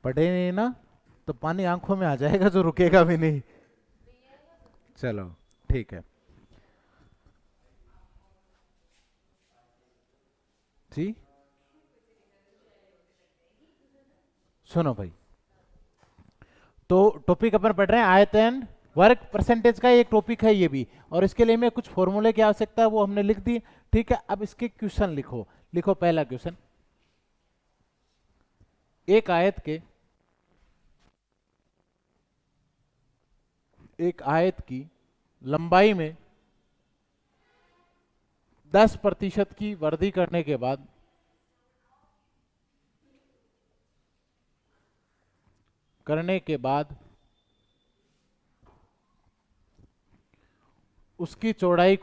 पढ़े नहीं ना तो पानी आंखों में आ जाएगा जो रुकेगा भी नहीं। चलो ठीक है जी। सुनो भाई, तो टॉपिक अपन पढ़ रहे हैं आयतन वर्ग परसेंटेज का, एक टॉपिक है ये भी, और इसके लिए मैं कुछ फॉर्मूले की आवश्यकता है वो हमने लिख दी। ठीक है, अब इसके क्वेश्चन लिखो। लिखो पहला क्वेश्चन, एक आयत के, एक आयत की लंबाई में 10% की वृद्धि करने के बाद उसकी चौड़ाई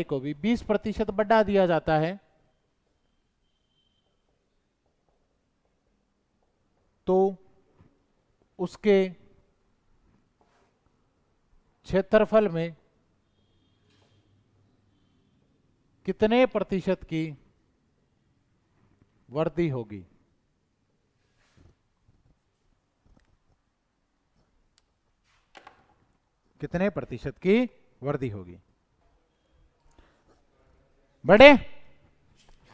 को भी 20% बढ़ा दिया जाता है, तो उसके क्षेत्रफल में कितने प्रतिशत की वृद्धि होगी? कितने प्रतिशत की वृद्धि होगी? बढ़े?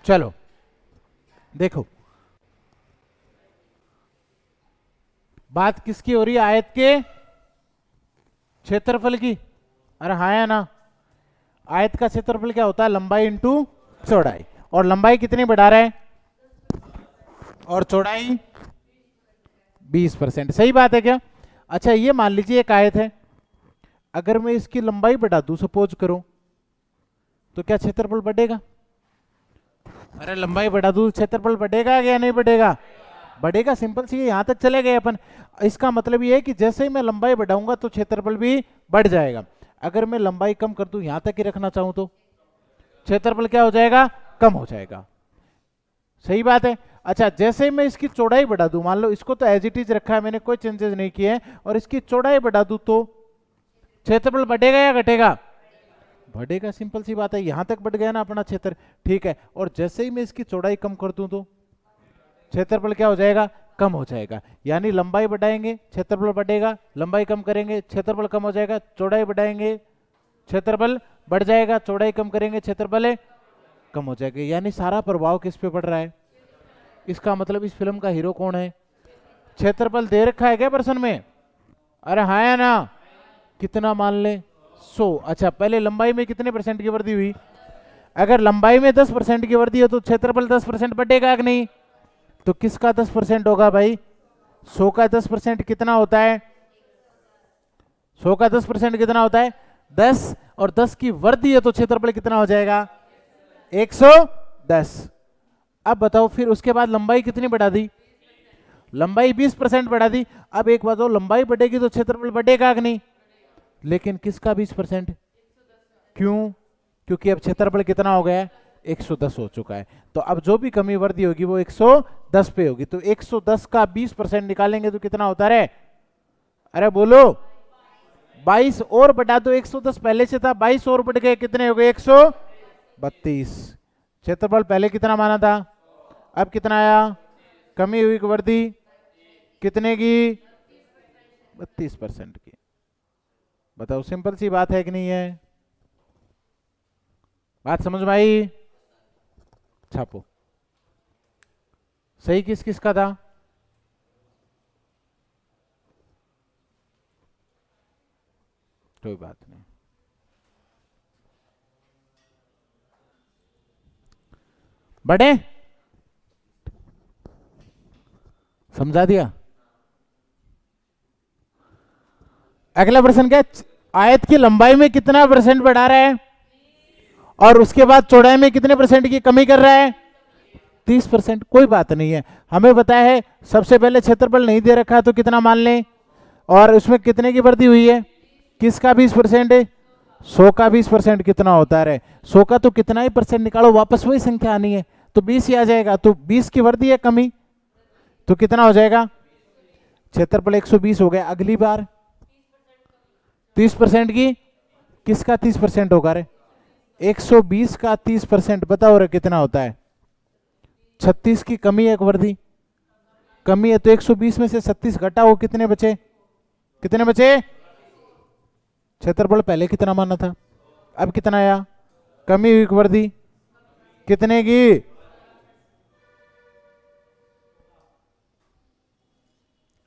चलो देखो, बात किसकी हो रही है? आयत के क्षेत्रफल की। अरे हाँ या ना? आयत का क्षेत्रफल क्या होता है? लंबाई इंटू चौड़ाई। और लंबाई कितनी बढ़ा रहा है? और चौड़ाई 20%। सही बात है क्या? अच्छा, ये मान लीजिए एक आयत है, अगर मैं इसकी लंबाई बढ़ा दूं, सपोज करो, तो क्या क्षेत्रफल बढ़ेगा? अरे लंबाई बढ़ा दूं, क्षेत्रफल बढ़ेगा या नहीं बढ़ेगा? बढ़ेगा। सिंपल सी, यहां तक चले गए अपन। इसका मतलब ये है कि जैसे ही मैं लंबाई बढ़ाऊंगा तो क्षेत्रफल भी बढ़ जाएगा। अगर मैं लंबाई कम कर दूं, यहां तक ही रखना चाहूं, तो क्षेत्रफल क्या हो जाएगा? कम हो जाएगा। सही बात है। अच्छा, जैसे ही मैं इसकी चौड़ाई बढ़ा दूं, मान लो इसको तो एज इट इज रखा है मैंने, कोई चेंजेस नहीं किए हैं, और इसकी चौड़ाई बढ़ा दूं, तो क्षेत्रफल बढ़ेगा या घटेगा? बढ़ेगा। सिंपल सी बात है, यहां तक बढ़ गया ना अपना क्षेत्र। ठीक है, और जैसे ही मैं इसकी चौड़ाई कम कर दूं, तो क्षेत्रफल क्या हो जाएगा? कम हो जाएगा। यानी लंबाई बढ़ाएंगे क्षेत्रफल बढ़ेगा, लंबाई कम करेंगे क्षेत्रफल कम हो जाएगा, चौड़ाई बढ़ाएंगे क्षेत्रफल बढ़ जाएगा, चौड़ाई कम करेंगे क्षेत्रफल कम हो जाएगा। यानी सारा प्रभाव किस पे पड़ रहा है? इसका मतलब इस फिल्म का हीरो कौन है? क्षेत्रफल दे रखा है क्या प्रश्न में? अरे हाँ या ना? कितना मान ले? 100। अच्छा, पहले लंबाई में कितने परसेंट की वृद्धि हुई? अगर लंबाई में 10% की वृद्धि हो तो क्षेत्रफल 10% बढ़ेगा कि नहीं? तो किसका 10% होगा भाई? 100 का 10% कितना होता है? 100 का 10% कितना होता है? 10। और 10 की वृद्धि है तो क्षेत्रफल कितना हो जाएगा? 110। अब बताओ, फिर उसके बाद लंबाई कितनी बढ़ा दी? लंबाई 20% बढ़ा दी। अब एक बात हो, लंबाई बढ़ेगी तो क्षेत्रफल बढ़ेगा कि नहीं? लेकिन किसका 20%? क्यों? क्योंकि अब क्षेत्रफल कितना हो गया है? 110 हो चुका है। तो अब जो भी कमी वृद्धि होगी वो 110 पे होगी। तो 110 का 20% निकालेंगे तो कितना होता है? अरे बोलो। 22 और बढ़ा दो, 110 पहले से था, 22 और बढ़ गए, कितने हो गए? 132। क्षेत्रफल पहले कितना माना था, अब कितना आया? कमी हुई कि वृद्धि? कितने की? 32% की। बताओ, सिंपल सी बात है कि नहीं है? बात समझ में आई? छापो। सही किस किस का था? कोई बात नहीं। बढ़े? समझा दिया। अगला प्रश्न क्या? आयत की लंबाई में कितना परसेंट बढ़ा रहा है, और उसके बाद चौड़ाई में कितने परसेंट की कमी कर रहा है? 30%। कोई बात नहीं है, हमें बताया है सबसे पहले क्षेत्रफल नहीं दे रखा है तो कितना मान लें, और उसमें कितने की वृद्धि हुई है? किसका 20% है? 100 का 20% कितना होता है? 100 का तो कितना ही परसेंट निकालो, वापस वही संख्या आनी है, तो 20 ही आ जाएगा। तो 20 की वृद्धि है कमी, तो कितना हो जाएगा? क्षेत्रफल 120 हो गया। अगली बार 30% की, किसका 30% होगा रे? 120 का 30% बताओ रे कितना होता है? 36 की कमी एक वर्दी कमी है, तो 120 में से 36 घटाओ, कितने बचे? कितने बचे? क्षेत्रफल पहले कितना माना था, अब कितना आया? कमी हुई एक वर्दी कितने की?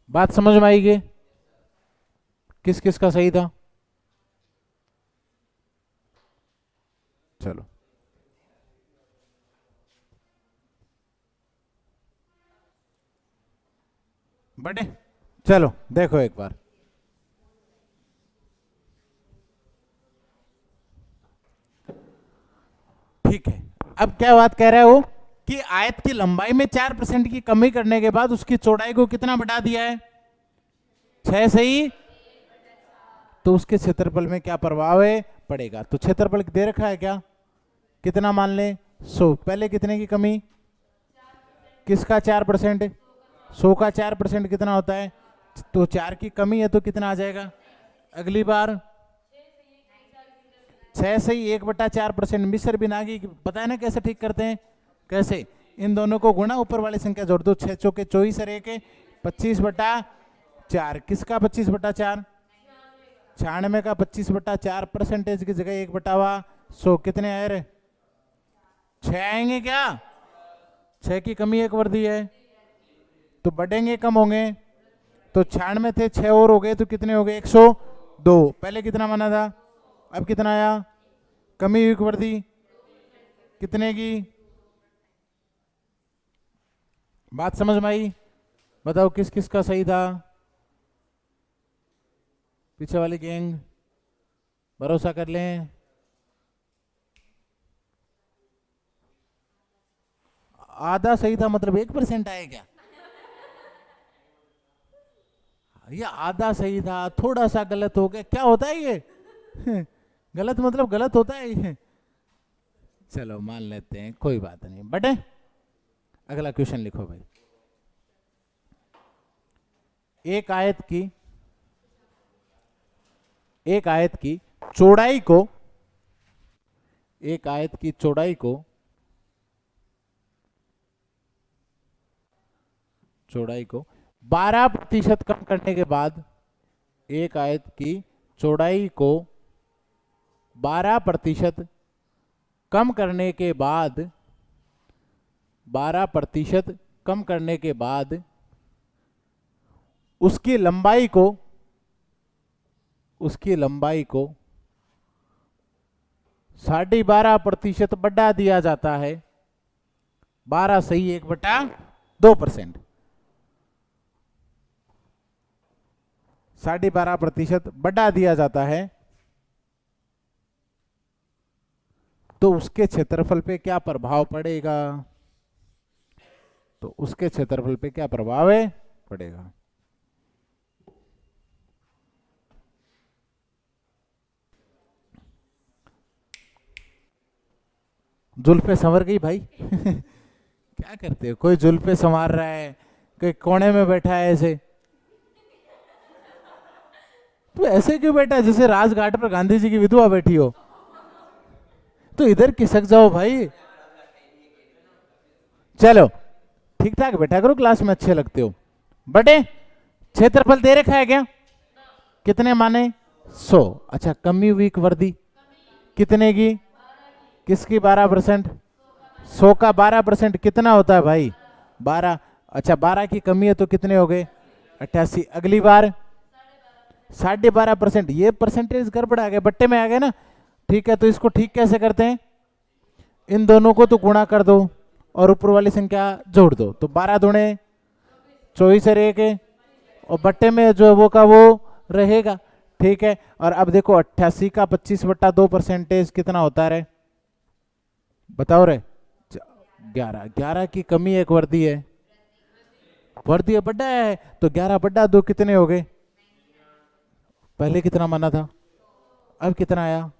बात समझ में आएगी? किस किस का सही था? चलो बड़े, चलो देखो एक बार। ठीक है, अब क्या बात कह रहे हो कि आयत की लंबाई में 4% की कमी करने के बाद उसकी चौड़ाई को कितना बढ़ा दिया है? 6 सही। तो उसके क्षेत्रफल में क्या प्रभाव है पड़ेगा? तो क्षेत्रफल दे रखा है क्या, कितना मान ले? 100। पहले कितने की कमी? किसका 4%? 100 का 4% कितना होता है? तो 4 की कमी है तो कितना आ जाएगा अगली बार? 6 से ही 1/4%। मिस्र बिनागी पता है ना कैसे ठीक करते हैं? कैसे? इन दोनों को गुणा, ऊपर वाली संख्या जोड़ दो। 6 चौके 24 और 1 25/4। किसका 25/4? 96 का 25/4। परसेंटेज की जगह 1/100। कितने आए रे? 6 आएंगे क्या? 6 की कमी एक वर्दी है, तो बढ़ेंगे कम होंगे? तो 96 थे, 6 और हो गए तो कितने हो गए? 102। पहले कितना माना था, अब कितना आया? कमी हुई एक वर्दी कितने की? बात समझ में आई? बताओ किस किस का सही था? पीछे वाली गैंग भरोसा कर लें। आधा सही था मतलब 1% आए क्या? ये आधा सही था, थोड़ा सा गलत हो गया, क्या होता है ये? गलत मतलब गलत होता है ये। चलो मान लेते हैं, कोई बात नहीं। बटे अगला क्वेश्चन लिखो भाई। एक आयत की एक आयत की चौड़ाई को एक आयत की चौड़ाई को 12% कम करने के बाद, एक आयत की चौड़ाई को 12% कम करने के बाद 12% कम करने के बाद उसकी लंबाई को 12.5% बढ़ा दिया जाता है। 12 सही 1/2%। 12.5% बढ़ा दिया जाता है, तो उसके क्षेत्रफल पे क्या प्रभाव पड़ेगा? तो उसके क्षेत्रफल पे क्या प्रभाव है पड़ेगा? जुल्फे संवर गई भाई। क्या करते हो? कोई जुल्फे संवार रहा है, कोई कोने में बैठा है ऐसे। तो ऐसे क्यों बैठा है जैसे राजघाट पर गांधी जी की विधवा बैठी हो? तो इधर खिसक जाओ भाई। चलो ठीक ठाक बैठा करो, क्लास में अच्छे लगते हो। बटे क्षेत्रफल दे रखा है क्या? कितने माने? 100। अच्छा, कमी हुई एक वर्दी कितने की? किसकी? 12%। 100 का 12% कितना होता है भाई? 12। अच्छा, 12 की कमी है तो कितने हो गए? 88। अगली बार 12.5%। ये परसेंटेज गड़बड़ आ गए, बट्टे में आ गए ना। ठीक है, तो इसको ठीक कैसे करते हैं? इन दोनों को तो गुणा कर दो और ऊपर वाली संख्या जोड़ दो, तो 12 दूणे 24 और 1 और बट्टे में जो है वो का वो रहेगा। ठीक है, और अब देखो 88 का 25/2 परसेंटेज कितना होता है रे? बताओ रे। 11। 11 की कमी एक वर्दी है, वर्दी है बड़ा है, तो 11/2 कितने हो गए? पहले कितना माना था, अब कितना आया?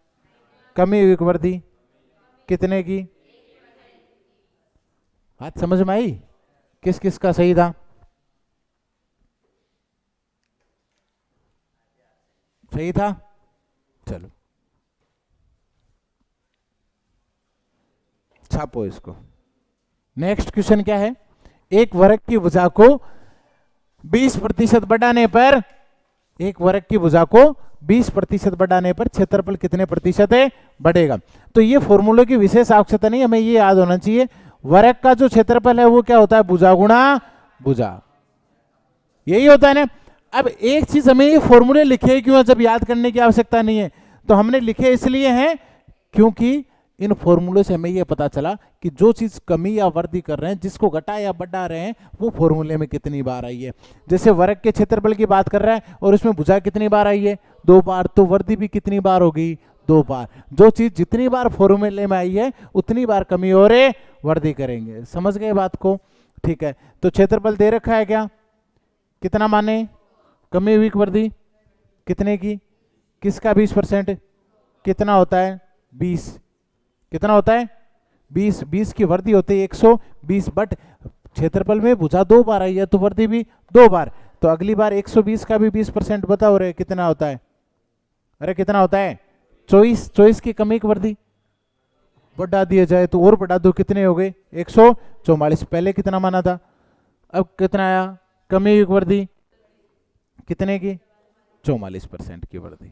कमी हुई एक वर्दी कितने की? बात समझ में आई? किस किस का सही था? सही था। चलो छापो इसको। नेक्स्ट क्वेश्चन क्या है, एक वर्ग की भुजा को 20% बढ़ाने पर, एक वर्ग की भुजा को 20% बढ़ाने पर क्षेत्रफल कितने प्रतिशत है बढ़ेगा। तो ये फॉर्मूले की विशेष आवश्यकता नहीं, हमें ये याद होना चाहिए वर्ग का जो क्षेत्रफल है वो क्या होता है, भुजा गुणा भुजा, यही होता है ना। अब एक चीज हमें ये फॉर्मूले लिखे क्यों, जब याद करने की आवश्यकता नहीं है, तो हमने लिखे इसलिए हैं क्योंकि इन फॉर्मूले से हमें यह पता चला कि जो चीज कमी या वृद्धि कर रहे हैं, जिसको घटा या बढ़ा रहे हैं, वो फॉर्मूले में कितनी बार आई है। जैसे वर्ग के क्षेत्रफल की बात कर रहा है और उसमें भुजा कितनी बार आई है, 2 बार, तो वृद्धि भी कितनी बार होगी, 2 बार। जो चीज जितनी बार फॉर्मूले में आई है उतनी बार कमी और वृद्धि करेंगे। समझ गए बात को, ठीक है। तो क्षेत्रफल दे रखा है क्या, कितना माने, कमी हुई वृद्धि कितने की, किसका 20%, कितना होता है 20, कितना होता है 20, 20 की वृद्धि होती है 120, बट क्षेत्रफल में भुजा 2 बार आई है तो वृद्धि भी 2 बार। तो अगली बार 120 का भी 20% बताओ रे कितना होता है, अरे कितना होता है 24, 24 की कमी की वृद्धि बढ़ा दिया जाए तो और बढ़ा दो, कितने हो गए 144। पहले कितना माना था, अब कितना आया, कमी की वृद्धि कितने की, 44% की वृद्धि।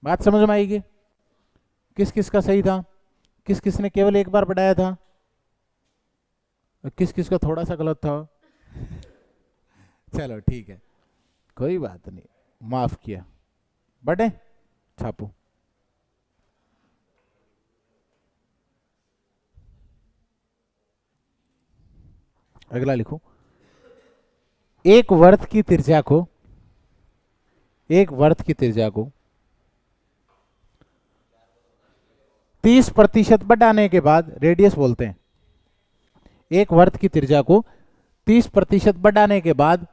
बात समझ में आएगी, किस किस का सही था, किस किस ने केवल एक बार बढ़ाया था, किस किस का थोड़ा सा गलत था। चलो ठीक है, कोई बात नहीं, माफ किया। बढ़े, छापो। अगला लिखो, एक वर्त की त्रिज्या को, एक वर्त की त्रिज्या को 30% बढ़ाने के बाद, रेडियस बोलते हैं, एक वर्त की त्रिज्या को 30% बढ़ाने के बाद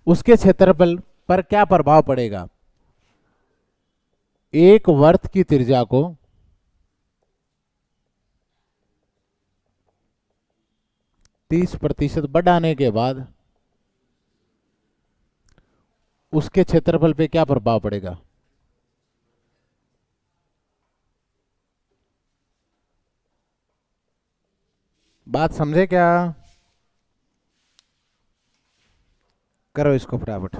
उसके क्षेत्रफल पर क्या प्रभाव पड़ेगा। एक वर्त की त्रिज्या को 30% बढ़ाने के बाद उसके क्षेत्रफल पे क्या प्रभाव पड़ेगा। बात समझे क्या, करो इसको फटाफट।